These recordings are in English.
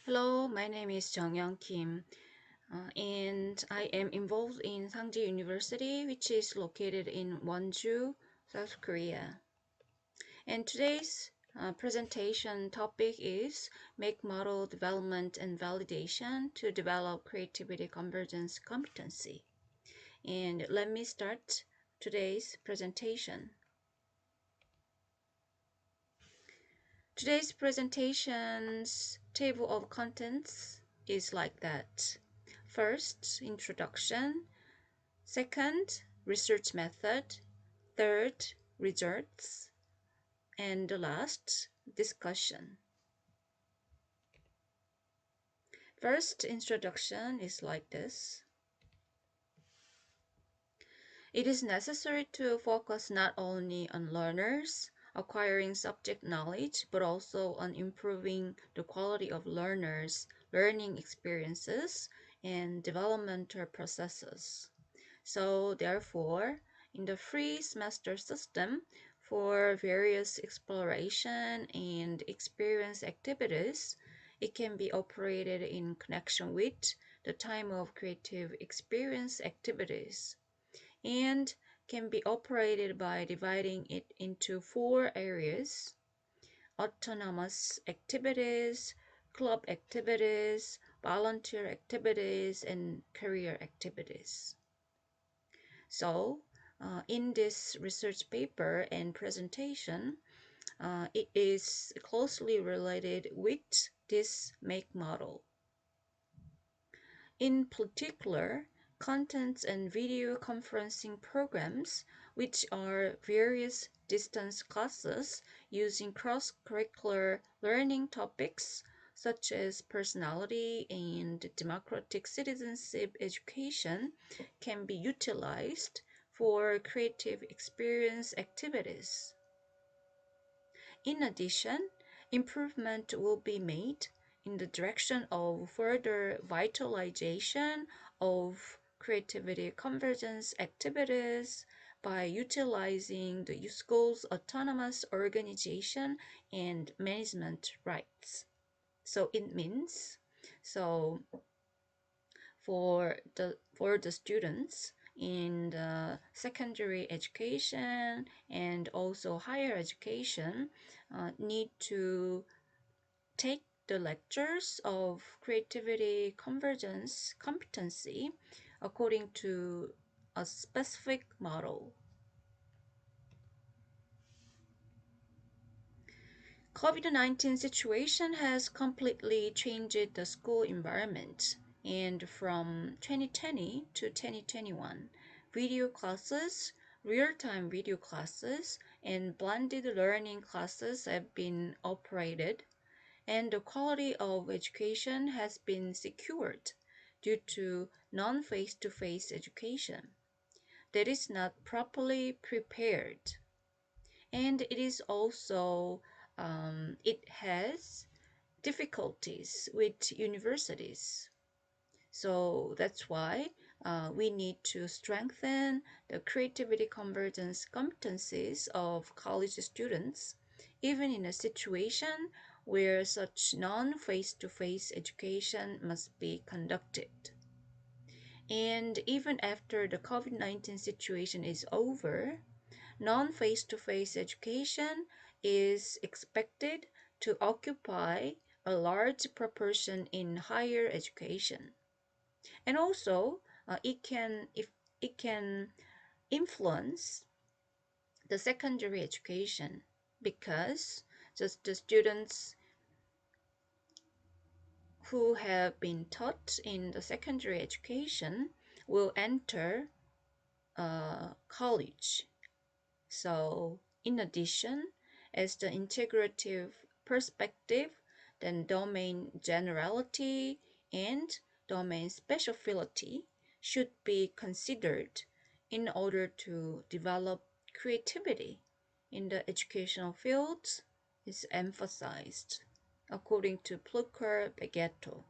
Hello, my name is Chung Yun Kim, and I am involved in Sangji University, which is located in Wonju, South Korea. And today's presentation topic is Make Model Development and Validation to Develop Creativity Convergence Competency. And let me start today's presentation. Today's presentation's table of contents is like that. First, introduction. Second, research method. Third, results. And the last, discussion. First, introduction is like this. It is necessary to focus not only on learners acquiring subject knowledge, but also on improving the quality of learners' learning experiences and developmental processes. So therefore, in the free semester system, for various exploration and experience activities, it can be operated in connection with the time of creative experience activities and can be operated by dividing it into 4 areas: autonomous activities, club activities, volunteer activities, and career activities. So, in this research paper and presentation, it is closely related with this make model. In particular, contents and video conferencing programs, which are various distance classes using cross-curricular learning topics such as personality and democratic citizenship education, can be utilized for creative experience activities. In addition, improvement will be made in the direction of further vitalization of creativity convergence activities by utilizing the school's autonomous organization and management rights. So it means, so for the students in the secondary education and also higher education need to take the lectures of creativity convergence competency according to a specific model. COVID-19 situation has completely changed the school environment, and from 2020 to 2021, video classes, real-time video classes, and blended learning classes have been operated, and the quality of education has been secured due to non-face-to-face education that is not properly prepared. And it is also it has difficulties with universities. So that's why we need to strengthen the creativity convergence competencies of college students, even in a situation where such non-face-to-face education must be conducted. And even after the COVID-19 situation is over, non-face-to-face education is expected to occupy a large proportion in higher education. And also, it can influence the secondary education because just the students who have been taught in the secondary education will enter college. So, in addition, as the integrative perspective, then domain generality and domain speciality should be considered in order to develop creativity in the educational fields is emphasized, according to Plucker-Begetto.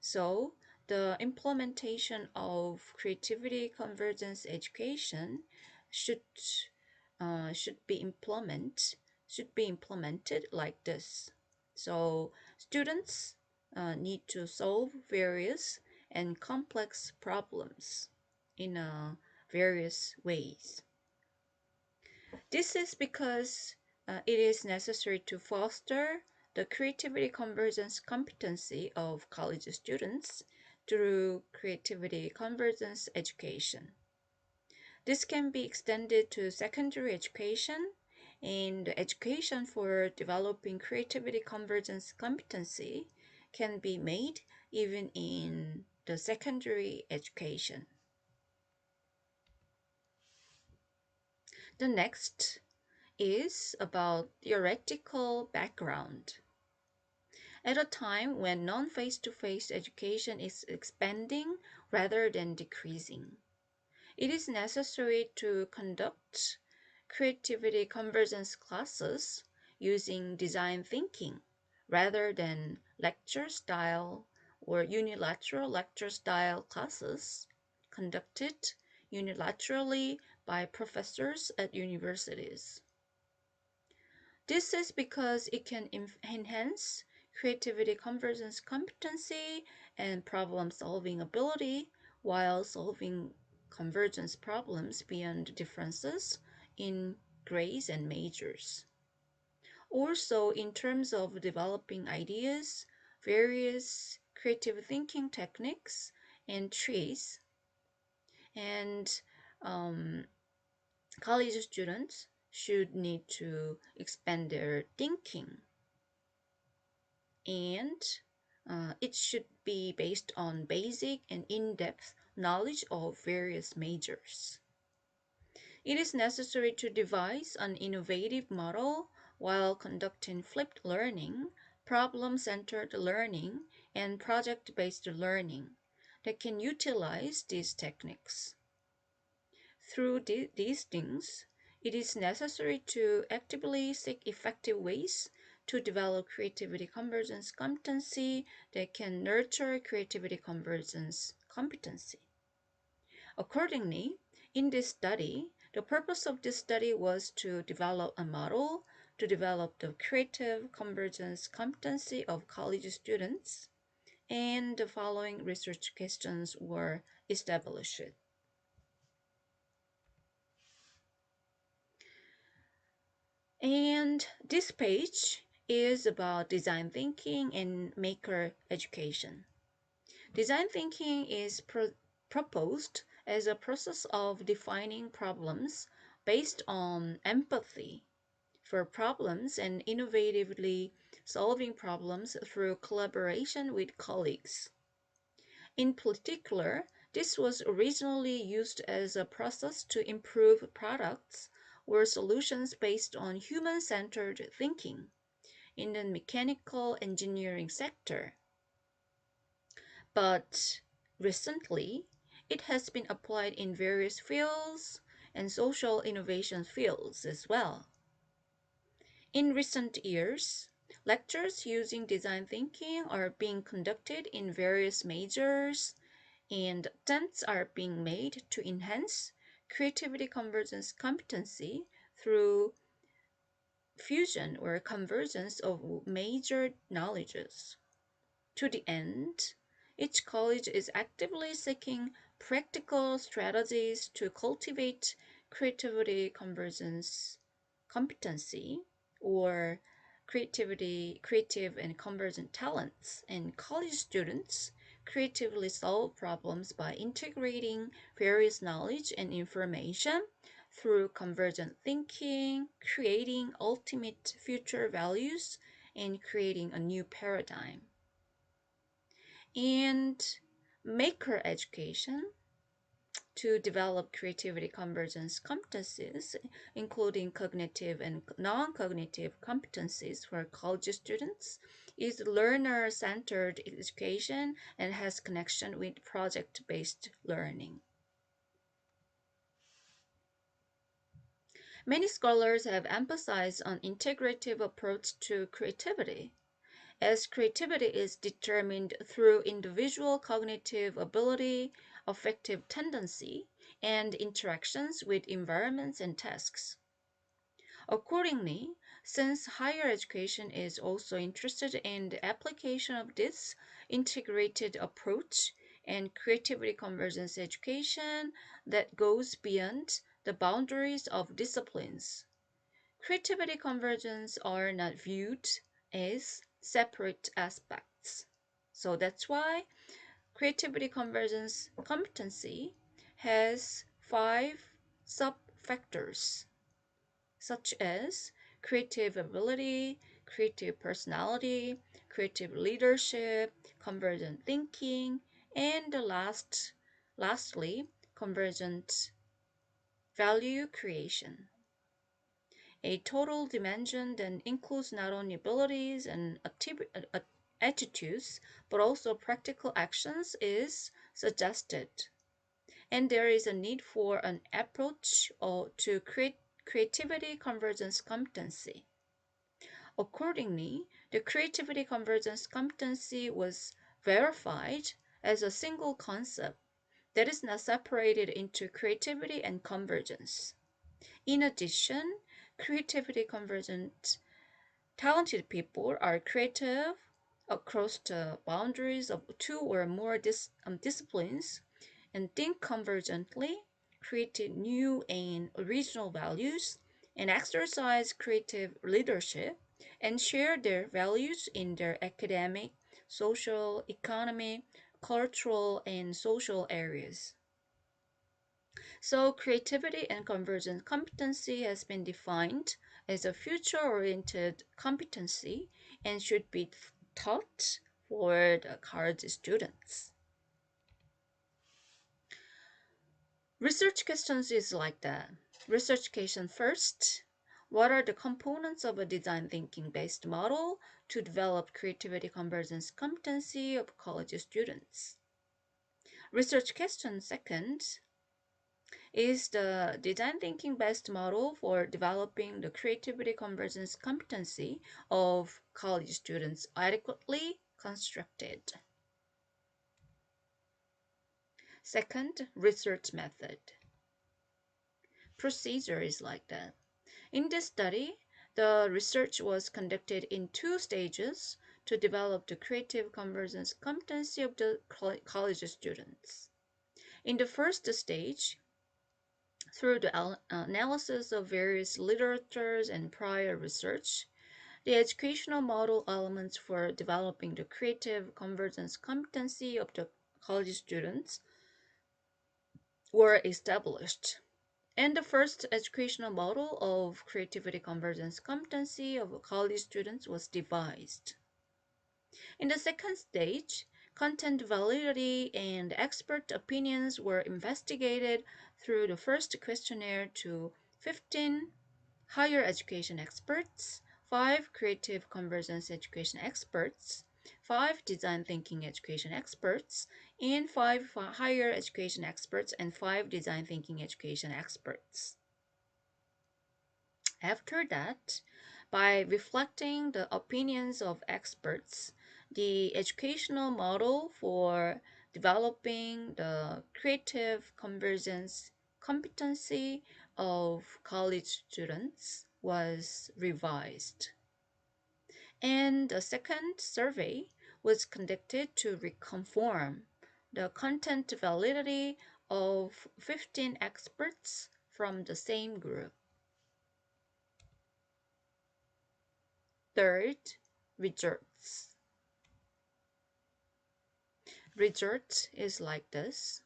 So, the implementation of creativity convergence education should should be implemented like this. So students need to solve various and complex problems in various ways. This is because it is necessary to foster the creativity convergence competency of college students through creativity convergence education. This can be extended to secondary education, and education for developing creativity convergence competency can be made even in the secondary education. The next is about theoretical background. At a time when non-face-to-face education is expanding rather than decreasing, it is necessary to conduct creativity convergence classes using design thinking rather than lecture style or unilateral lecture style classes conducted unilaterally by professors at universities. This is because it can enhance creativity convergence competency and problem-solving ability while solving convergence problems beyond differences in grades and majors. Also, in terms of developing ideas, various creative thinking techniques and trees, and um, college students should need to expand their thinking, and it should be based on basic and in-depth knowledge of various majors. It is necessary to devise an innovative model while conducting flipped learning, problem-centered learning, and project-based learning that can utilize these techniques. Through these things, it is necessary to actively seek effective ways to develop creativity convergence competency that can nurture creativity convergence competency. Accordingly, in this study, the purpose of this study was to develop a model to develop the creative convergence competency of college students, and the following research questions were established. And this page is about design thinking and maker education. Design thinking is proposed as a process of defining problems based on empathy for problems and innovatively solving problems through collaboration with colleagues. In particular, this was originally used as a process to improve products or solutions based on human-centered thinking in the mechanical engineering sector. But recently, it has been applied in various fields and social innovation fields as well. In recent years, lectures using design thinking are being conducted in various majors, and attempts are being made to enhance creativity convergence competency through fusion or convergence of major knowledges. To the end, each college is actively seeking practical strategies to cultivate creativity convergence competency or creative and convergent talents, and college students creatively solve problems by integrating various knowledge and information through convergent thinking, creating ultimate future values, and creating a new paradigm. And maker education to develop creativity convergence competencies, including cognitive and non-cognitive competencies for college students, is learner-centered education and has connection with project-based learning. Many scholars have emphasized an integrative approach to creativity, as creativity is determined through individual cognitive ability, affective tendency, and interactions with environments and tasks. Accordingly, Since higher education is also interested in the application of this integrated approach and creativity convergence education that goes beyond the boundaries of disciplines. Creativity convergence are not viewed as separate aspects. So that's why creativity convergence competency has five sub-factors, such as creative ability, creative personality, creative leadership, convergent thinking, and lastly, convergent value creation. A total dimension that includes not only abilities and attitudes, but also practical actions is suggested. And there is a need for an approach to create creativity convergence competency. Accordingly, the creativity convergence competency was verified as a single concept that is not separated into creativity and convergence. In addition, creativity convergent talented people are creative across the boundaries of two or more disciplines and think convergently, create new and original values, and exercise creative leadership and share their values in their academic, social, economic, cultural, and social areas. So, creativity and convergent competency has been defined as a future oriented competency and should be taught for the college students. Research questions is like that. Research question first. What are the components of a design thinking based model to develop creativity convergence competency of college students? Research question second. Is the design thinking based model for developing the creativity convergence competency of college students adequately constructed? Second, research method. Procedure is like that. In this study, the research was conducted in two stages to develop the creative convergence competency of the college students. In the first stage, through the analysis of various literatures and prior research, the educational model elements for developing the creative convergence competency of the college students were established. And the first educational model of creativity convergence competency of college students was devised. In the second stage, content validity and expert opinions were investigated through the first questionnaire to 15 higher education experts, 5 creative convergence education experts, 5 design thinking education experts, and 5 higher education experts and 5 design thinking education experts. After that, by reflecting the opinions of experts, the educational model for developing the creative convergence competency of college students was revised. And the second survey was conducted to reconfirm the content validity of 15 experts from the same group. Third, results. Result is like this.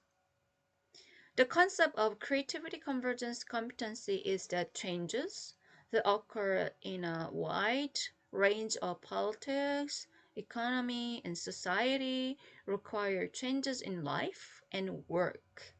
The concept of creativity convergence competency is that changes that occur in a wide range of politics, economy, and society require changes in life and work.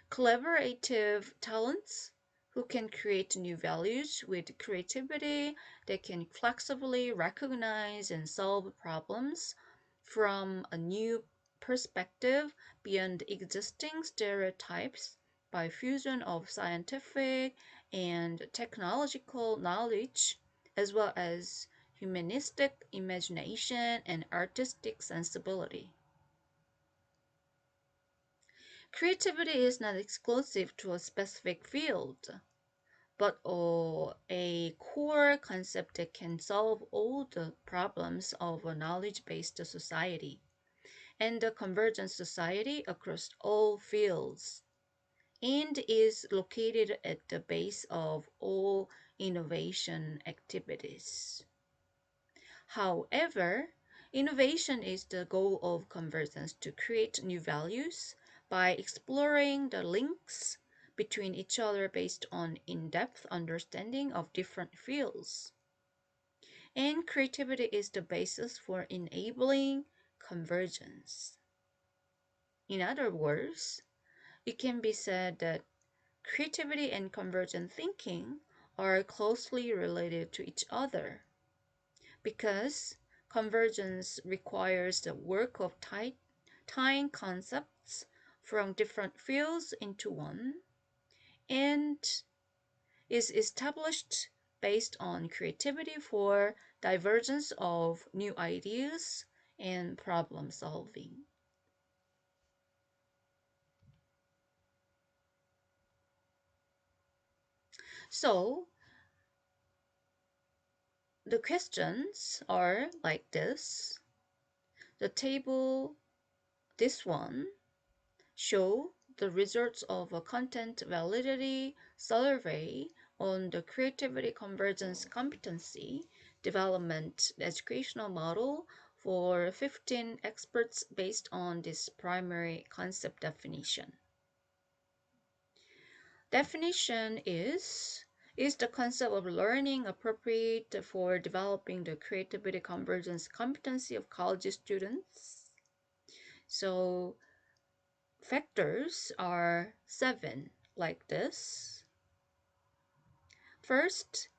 Collaborative talents who can create new values with creativity that can flexibly recognize and solve problems from a new perspective beyond existing stereotypes by fusion of scientific and technological knowledge as well as humanistic imagination and artistic sensibility. Creativity is not exclusive to a specific field. but a core concept that can solve all the problems of a knowledge-based society and a convergent society across all fields, and is located at the base of all innovation activities. However, innovation is the goal of convergence to create new values by exploring the links between each other based on in-depth understanding of different fields. And creativity is the basis for enabling convergence. In other words, it can be said that creativity and convergent thinking are closely related to each other because convergence requires the work of tying concepts from different fields into one and is established based on creativity for divergence of new ideas and problem solving. So the questions are like this. The table, this one, show the results of a content validity survey on the creativity convergence competency development educational model for 15 experts based on this primary concept definition. Definition is the concept of learning appropriate for developing the creativity convergence competency of college students. So factors are 7 like this. First,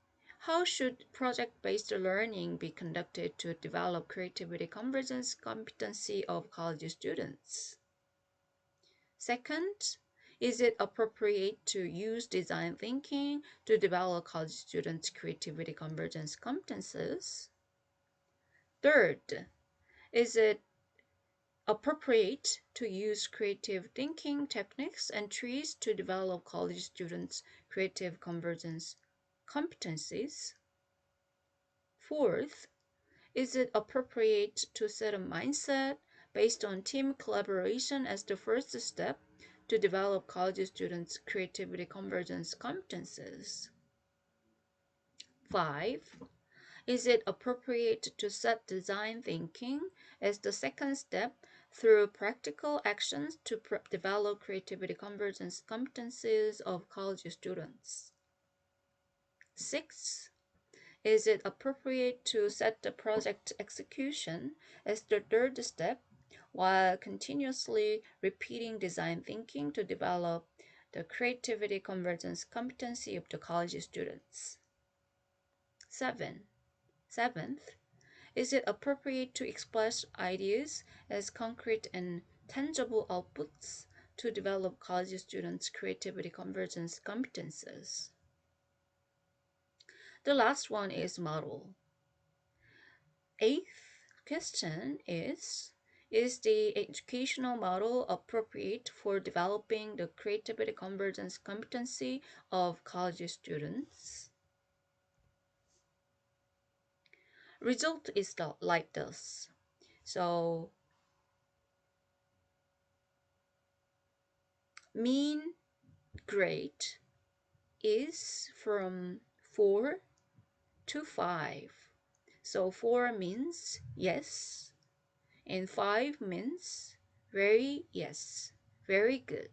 how should project-based learning be conducted to develop creativity convergence competency of college students? Second, is it appropriate to use design thinking to develop college students' creativity convergence competences? Third, is it appropriate to use creative thinking techniques and trees to develop college students' creative convergence competencies? Fourth, is it appropriate to set a mindset based on team collaboration as the first step to develop college students' creativity convergence competences? 5. Is it appropriate to set design thinking as the second step through practical actions to develop creativity convergence competencies of college students? 6. Is it appropriate to set the project execution as the third step while continuously repeating design thinking to develop the creativity convergence competency of the college students? 7th, is it appropriate to express ideas as concrete and tangible outputs to develop college students' creativity convergence competences? The last one is model. Eighth question is the educational model appropriate for developing the creativity convergence competency of college students? Result is like this. So mean grade is from 4 to 5. So 4 means yes, and 5 means very yes, very good.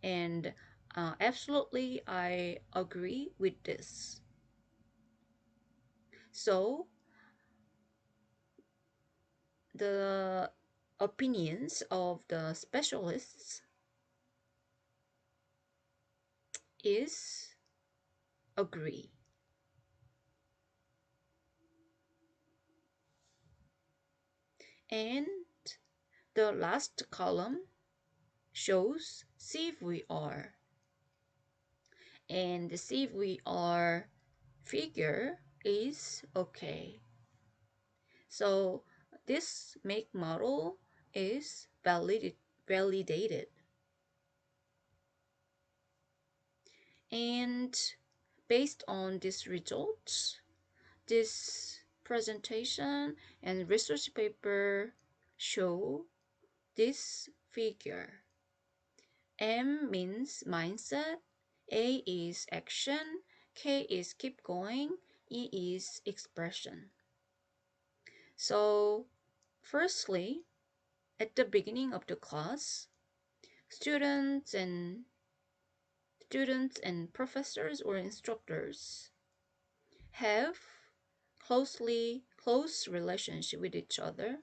And absolutely, I agree with this. So the opinions of the specialists is agree. And the last column shows see if we are. And the see if we are figure is okay. So this make model is validated. And Based on these results, this presentation and research paper show this figure. M means mindset, A is action, K is keep going, E is expression. So, firstly, at the beginning of the class, students and professors or instructors have close relationship with each other,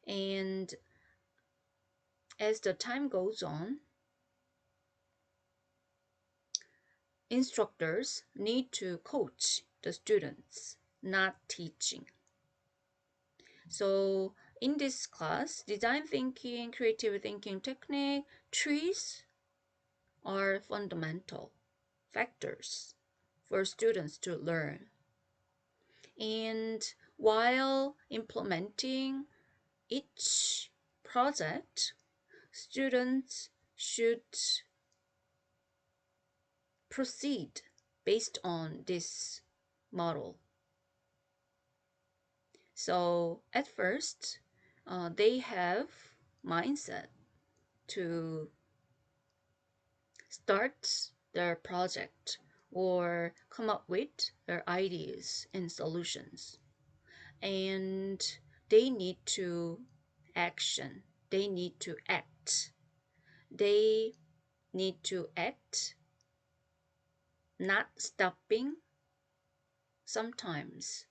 and as the time goes on, instructors need to coach the students, not teaching. So in this class, design thinking, creative thinking technique, trees are fundamental factors for students to learn. And while implementing each project, students should proceed based on this model. So at first, they have mindset to start their project or come up with their ideas and solutions. And they need to action. They need to act. They need to act, not stopping sometimes.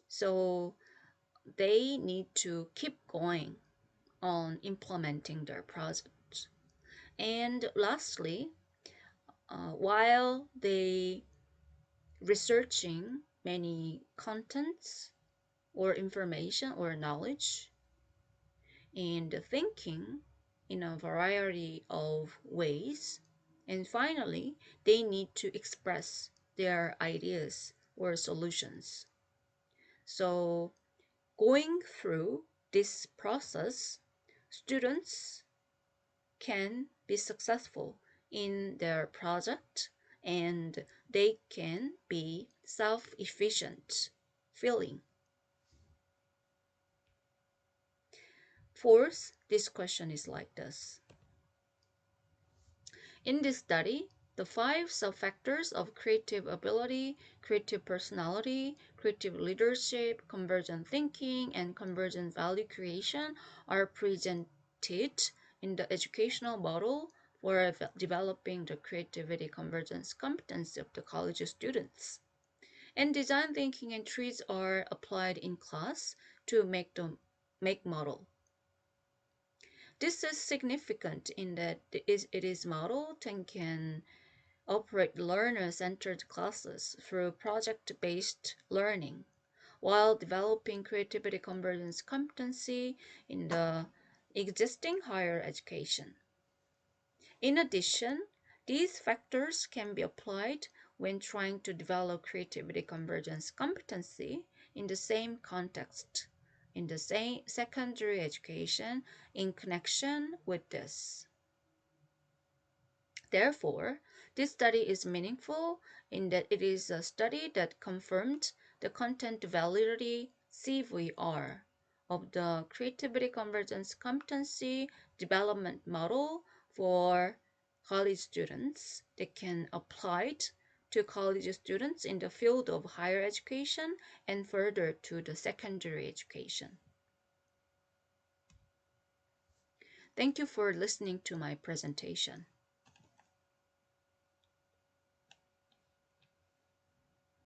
So they need to keep going on implementing their project. And lastly, while they researching many contents or information or knowledge and thinking in a variety of ways, and finally they need to express their ideas or solutions. So going through this process, students can be successful in their project and they can be self-efficient feeling. Fourth, this question is like this. In this study, the 5 sub-factors of creative ability, creative personality, creative leadership, convergent thinking, and convergent value creation are presented in the educational model for developing the creativity convergence competency of the college students. And design thinking and trees are applied in class to make the model. This is significant in that it is modeled and can operate learner-centered classes through project-based learning while developing creativity convergence competency in the existing higher education. In addition, these factors can be applied when trying to develop creativity convergence competency in the same context, in the same secondary education, in connection with this. Therefore, this study is meaningful in that it is a study that confirmed the content validity CVR of the creativity convergence competency development model for college students that can apply to college students in the field of higher education and further to the secondary education. Thank you for listening to my presentation.